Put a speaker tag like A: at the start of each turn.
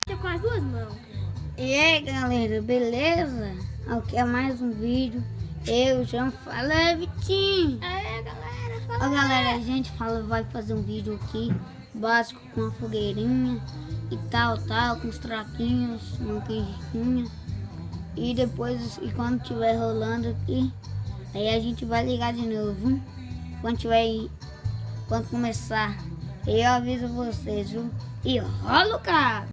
A: Com as duas mãos.
B: E aí galera, beleza? Aqui é mais um vídeo. Eu, João, fala Vitinho.
A: É galera,
B: Ó galera, a gente vai fazer um vídeo aqui básico com a fogueirinha e tal, com os traquinhos, uma queijinha. E depois, quando tiver rolando aqui, aí a gente vai ligar de novo. Quando começar, eu aviso vocês, viu? E rola o carro!